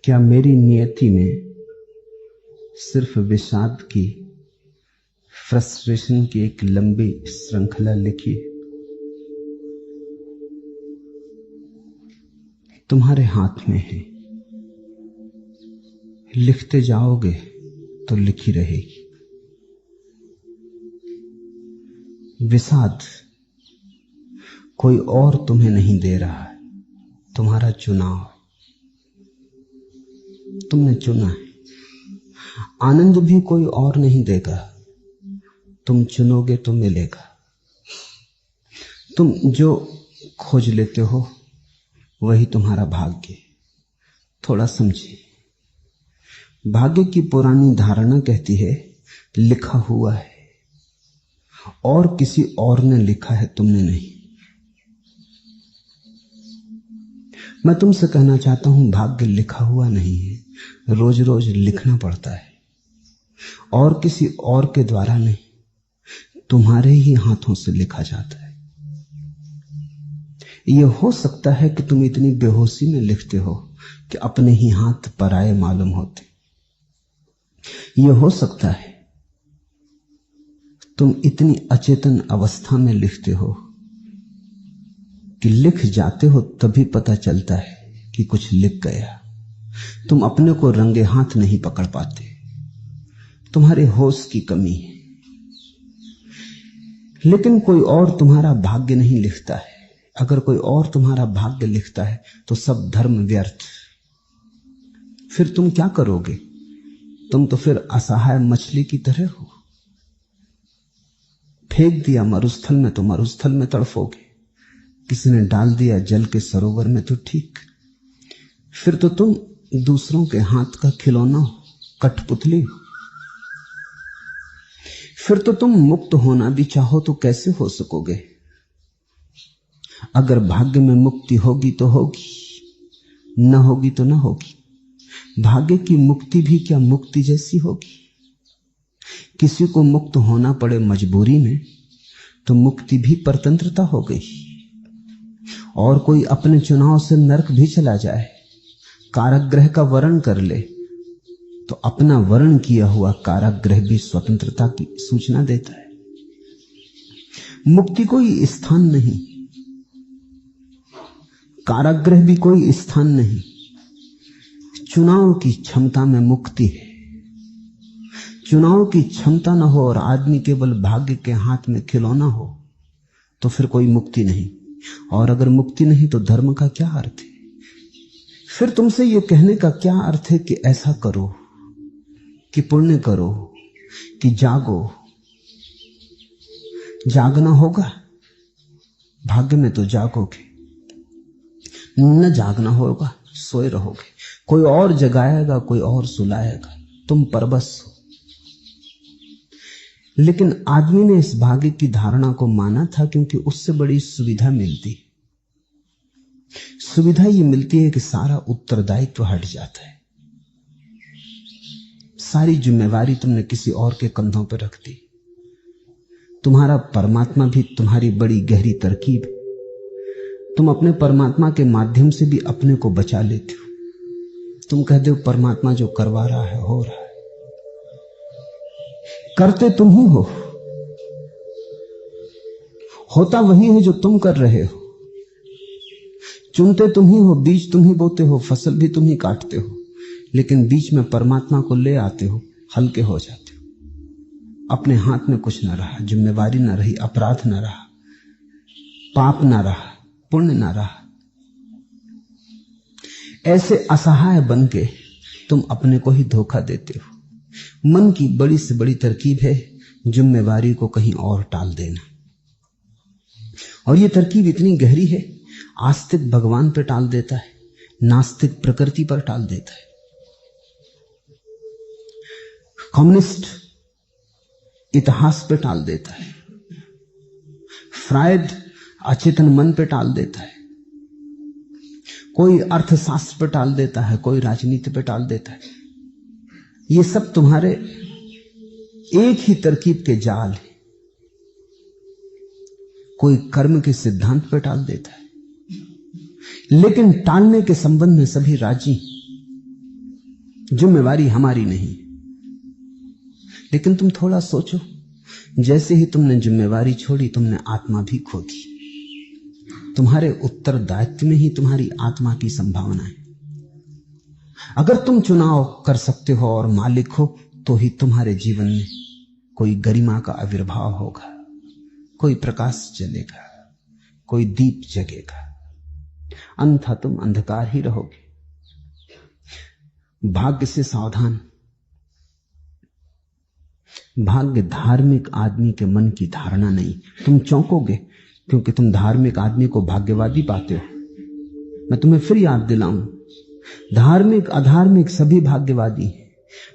क्या मेरी नियति में सिर्फ विषाद की, फ्रस्ट्रेशन की एक लंबी श्रृंखला लिखी है? तुम्हारे हाथ में है, लिखते जाओगे तो लिखी रहेगी। विषाद कोई और तुम्हें नहीं दे रहा है, तुम्हारा चुनाव, तुमने चुना है। आनंद भी कोई और नहीं देगा, तुम चुनोगे तो मिलेगा। तुम जो खोज लेते हो वही तुम्हारा भाग्य। थोड़ा समझिए, भाग्य की पुरानी धारणा कहती है लिखा हुआ है, और किसी और ने लिखा है, तुमने नहीं। मैं तुमसे कहना चाहता हूं, भाग्य लिखा हुआ नहीं है, रोज रोज लिखना पड़ता है, और किसी और के द्वारा नहीं, तुम्हारे ही हाथों से लिखा जाता है। यह हो सकता है कि तुम इतनी बेहोशी में लिखते हो कि अपने ही हाथ पराये मालूम होते। यह हो सकता है तुम इतनी अचेतन अवस्था में लिखते हो कि लिख जाते हो तभी पता चलता है कि कुछ लिख गया। तुम अपने को रंगे हाथ नहीं पकड़ पाते, तुम्हारे होश की कमी है। लेकिन कोई और तुम्हारा भाग्य नहीं लिखता है। अगर कोई और तुम्हारा भाग्य लिखता है तो सब धर्म व्यर्थ। फिर तुम क्या करोगे? तुम तो फिर असहाय मछली की तरह हो। फेंक दिया मरुस्थल में तो मरुस्थल में तड़फोगे, किसी ने डाल दिया जल के सरोवर में तो ठीक। फिर तो तुम दूसरों के हाथ का खिलौना हो, कठपुतली हो। फिर तो तुम मुक्त होना भी चाहो तो कैसे हो सकोगे? अगर भाग्य में मुक्ति होगी तो होगी, न होगी तो न होगी। भाग्य की मुक्ति भी क्या मुक्ति जैसी होगी? किसी को मुक्त होना पड़े मजबूरी में तो मुक्ति भी परतंत्रता हो गई। और कोई अपने चुनाव से नरक भी चला जाए, कारागृह का वर्ण कर ले, तो अपना वर्ण किया हुआ कारागृह भी स्वतंत्रता की सूचना देता है। मुक्ति कोई स्थान नहीं, कारागृह भी कोई स्थान नहीं। चुनाव की क्षमता में मुक्ति है। चुनाव की क्षमता न हो और आदमी केवल भाग्य के हाथ में खिलौना हो तो फिर कोई मुक्ति नहीं। और अगर मुक्ति नहीं तो धर्म का क्या अर्थ है? फिर तुमसे यह कहने का क्या अर्थ है कि ऐसा करो, कि पुण्य करो, कि जागो? जागना होगा, भाग्य में तो जागोगे। न जागना होगा, सोए रहोगे। कोई और जगाएगा, कोई और सुलाएगा, तुम परबस हो। लेकिन आदमी ने इस भाग्य की धारणा को माना था क्योंकि उससे बड़ी सुविधा मिलती। सुविधा ये मिलती है कि सारा उत्तरदायित्व हट जाता है। सारी जिम्मेवारी तुमने किसी और के कंधों पर रख दी। तुम्हारा परमात्मा भी तुम्हारी बड़ी गहरी तरकीब है। तुम अपने परमात्मा के माध्यम से भी अपने को बचा लेते हो। तुम कहते हो परमात्मा जो करवा रहा है हो रहा है। करते तुम ही हो, होता वही है जो तुम कर रहे हो। चुनते तुम ही हो, बीज तुम ही बोते हो, फसल भी तुम ही काटते हो। लेकिन बीच में परमात्मा को ले आते हो, हल्के हो जाते हो। अपने हाथ में कुछ ना रहा, जिम्मेवारी ना रही, अपराध ना रहा, पाप ना रहा, पुण्य ना रहा। ऐसे असहाय बन के तुम अपने को ही धोखा देते हो। मन की बड़ी से बड़ी तरकीब है जिम्मेवारी को कहीं और टाल देना। और यह तरकीब इतनी गहरी है, आस्तिक भगवान पर टाल देता है, नास्तिक प्रकृति पर टाल देता है, कम्युनिस्ट इतिहास पे टाल देता है, फ्रायड अचेतन मन पे टाल देता है, कोई अर्थशास्त्र पे टाल देता है, कोई राजनीति पे टाल देता है। ये सब तुम्हारे एक ही तरकीब के जाल है। कोई कर्म के सिद्धांत पे टाल देता है, लेकिन टालने के संबंध में सभी राजी। जिम्मेवारी हमारी नहीं। लेकिन तुम थोड़ा सोचो, जैसे ही तुमने जिम्मेवारी छोड़ी तुमने आत्मा भी खो दी। तुम्हारे उत्तरदायित्व में ही तुम्हारी आत्मा की संभावना है। अगर तुम चुनाव कर सकते हो और मालिक हो तो ही तुम्हारे जीवन में कोई गरिमा का आविर्भाव होगा, कोई प्रकाश जलेगा, कोई दीप जगेगा, अन्यथा तुम अंधकार ही रहोगे। भाग्य से सावधान। भाग्य धार्मिक आदमी के मन की धारणा नहीं। तुम चौंकोगे क्योंकि तुम धार्मिक आदमी को भाग्यवादी पाते हो। मैं तुम्हें फिर याद दिलाऊं, धार्मिक अधार्मिक सभी भाग्यवादी हैं।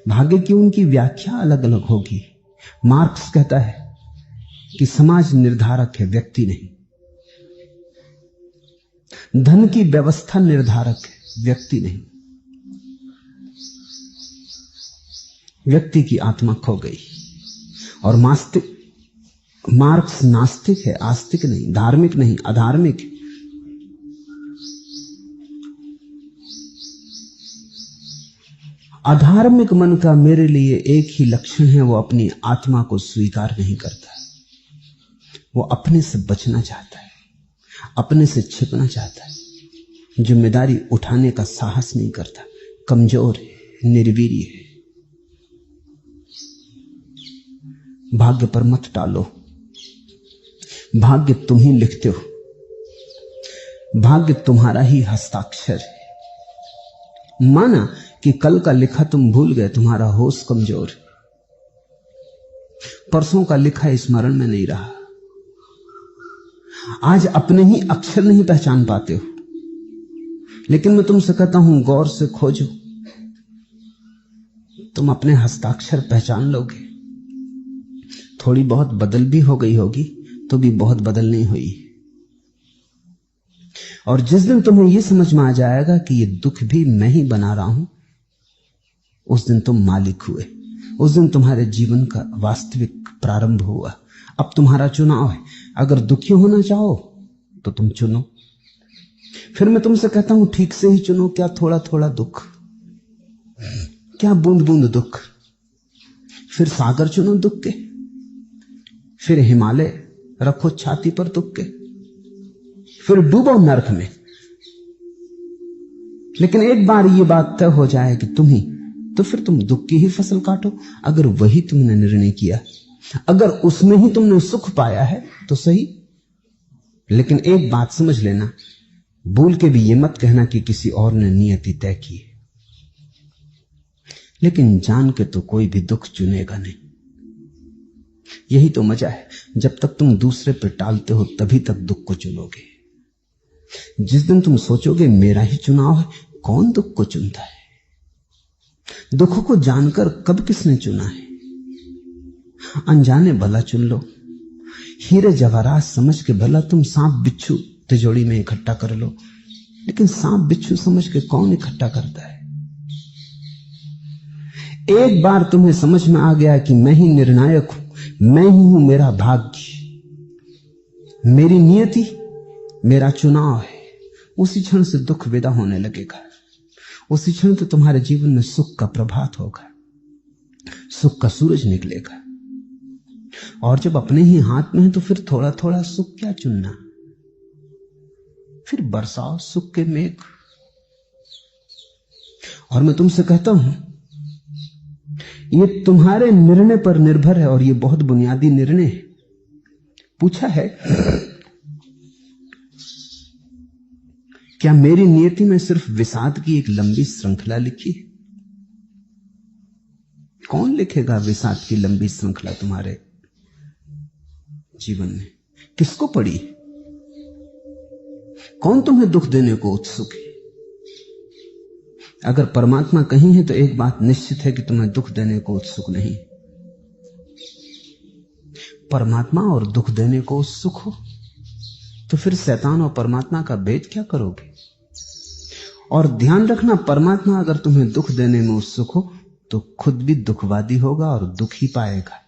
भाग्य की उनकी व्याख्या अलग अलग होगी। मार्क्स कहता है कि समाज निर्धारक है, व्यक्ति नहीं। धन की व्यवस्था निर्धारक है, व्यक्ति नहीं। व्यक्ति की आत्मा खो गई। और मार्क्स नास्तिक है, आस्तिक नहीं, धार्मिक नहीं, अधार्मिक है। अधार्मिक मन का मेरे लिए एक ही लक्षण है, वो अपनी आत्मा को स्वीकार नहीं करता। वो अपने से बचना चाहता है, अपने से छिपना चाहता है, जिम्मेदारी उठाने का साहस नहीं करता, कमजोर है, निर्वीर्य है। भाग्य पर मत टालो। भाग्य तुम ही लिखते हो, भाग्य तुम्हारा ही हस्ताक्षर है। माना कि कल का लिखा तुम भूल गए, तुम्हारा होश कमजोर है, परसों का लिखा स्मरण में नहीं रहा, आज अपने ही अक्षर नहीं पहचान पाते हो। लेकिन मैं तुमसे कहता हूं, गौर से खोजो, तुम अपने हस्ताक्षर पहचान लोगे। थोड़ी बहुत बदल भी हो गई होगी तो भी बहुत बदल नहीं हुई। और जिस दिन तुम्हें यह समझ में आ जाएगा कि ये दुख भी मैं ही बना रहा हूं, उस दिन तुम मालिक हुए। उस दिन तुम्हारे जीवन का वास्तविक प्रारंभ हुआ। अब तुम्हारा चुनाव है। अगर दुखी होना चाहो तो तुम चुनो। फिर मैं तुमसे कहता हूं, ठीक से ही चुनो। क्या थोड़ा थोड़ा दुख, क्या बूंद बूंद दुख। फिर सागर चुनो दुख के, फिर हिमालय रखो छाती पर दुख के, फिर डूबो नर्क में। लेकिन एक बार ये बात तय हो जाए कि तुम ही, तो फिर तुम दुख की ही फसल काटो। अगर वही तुमने निर्णय किया, अगर उसमें ही तुमने सुख पाया है तो सही। लेकिन एक बात समझ लेना, भूल के भी ये मत कहना कि किसी और ने नियति तय की है। लेकिन जान के तो कोई भी दुख चुनेगा नहीं। यही तो मजा है, जब तक तुम दूसरे पर टालते हो तभी तक दुख को चुनोगे। जिस दिन तुम सोचोगे मेरा ही चुनाव है, कौन दुख को चुनता है? दुख को जानकर कब किसने चुना है? अनजाने भला चुन लो। हीरे जवाहरात समझ के भला तुम सांप बिच्छू तिजोरी में इकट्ठा कर लो। लेकिन सांप बिच्छू समझ के कौन इकट्ठा करता है? एक बार तुम्हें समझ में आ गया कि मैं ही निर्णायक हूं, मैं ही हूं मेरा भाग्य, मेरी नियति, मेरा चुनाव है, उसी क्षण से दुख विदा होने लगेगा। उसी क्षण तो तुम्हारे जीवन में सुख का प्रभात होगा, सुख का सूरज निकलेगा। और जब अपने ही हाथ में है तो फिर थोड़ा थोड़ा सुख क्या चुनना, फिर बरसाओ सुख के मेघ। और मैं तुमसे कहता हूं, ये तुम्हारे निर्णय पर निर्भर है, और ये बहुत बुनियादी निर्णय है। पूछा है, क्या मेरी नियति में सिर्फ विषाद की एक लंबी श्रृंखला लिखी है? कौन लिखेगा विषाद की लंबी श्रृंखला तुम्हारे जीवन में? किसको पड़ी? कौन तुम्हें दुख देने को उत्सुक है? अगर परमात्मा कहीं है तो एक बात निश्चित है कि तुम्हें दुख देने को उत्सुक नहीं। परमात्मा और दुख देने को उत्सुक हो तो फिर शैतान और परमात्मा का भेद क्या करोगे? और ध्यान रखना, परमात्मा अगर तुम्हें दुख देने में उत्सुक हो तो खुद भी दुखवादी होगा और दुख ही पाएगा।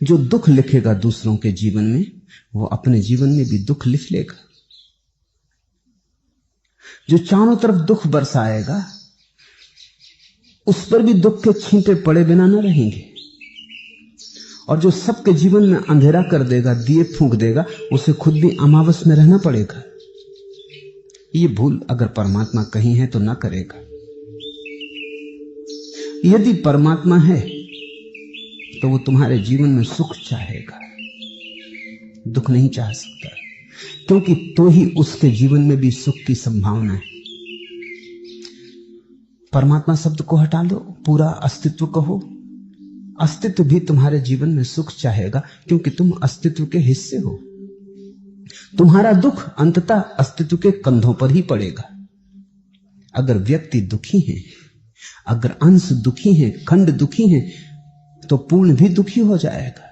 जो दुख लिखेगा दूसरों के जीवन में, वो अपने जीवन में भी दुख लिख लेगा। जो चारों तरफ दुख बरसाएगा उस पर भी दुख के छींटे पड़े बिना न रहेंगे, और जो सबके जीवन में अंधेरा कर देगा, दिए फूंक देगा, उसे खुद भी अमावस में रहना पड़ेगा। ये भूल अगर परमात्मा कहीं है तो ना करेगा। यदि परमात्मा है तो वो तुम्हारे जीवन में सुख चाहेगा, दुख नहीं चाह सकता, क्योंकि तो ही उसके जीवन में भी सुख की संभावना है। परमात्मा शब्द को हटा लो, पूरा अस्तित्व कहो। अस्तित्व भी तुम्हारे जीवन में सुख चाहेगा, क्योंकि तुम अस्तित्व के हिस्से हो। तुम्हारा दुख अंततः अस्तित्व के कंधों पर ही पड़ेगा। अगर व्यक्ति दुखी है, अगर अंश दुखी है, खंड दुखी है, तो पूर्ण भी दुखी हो जाएगा।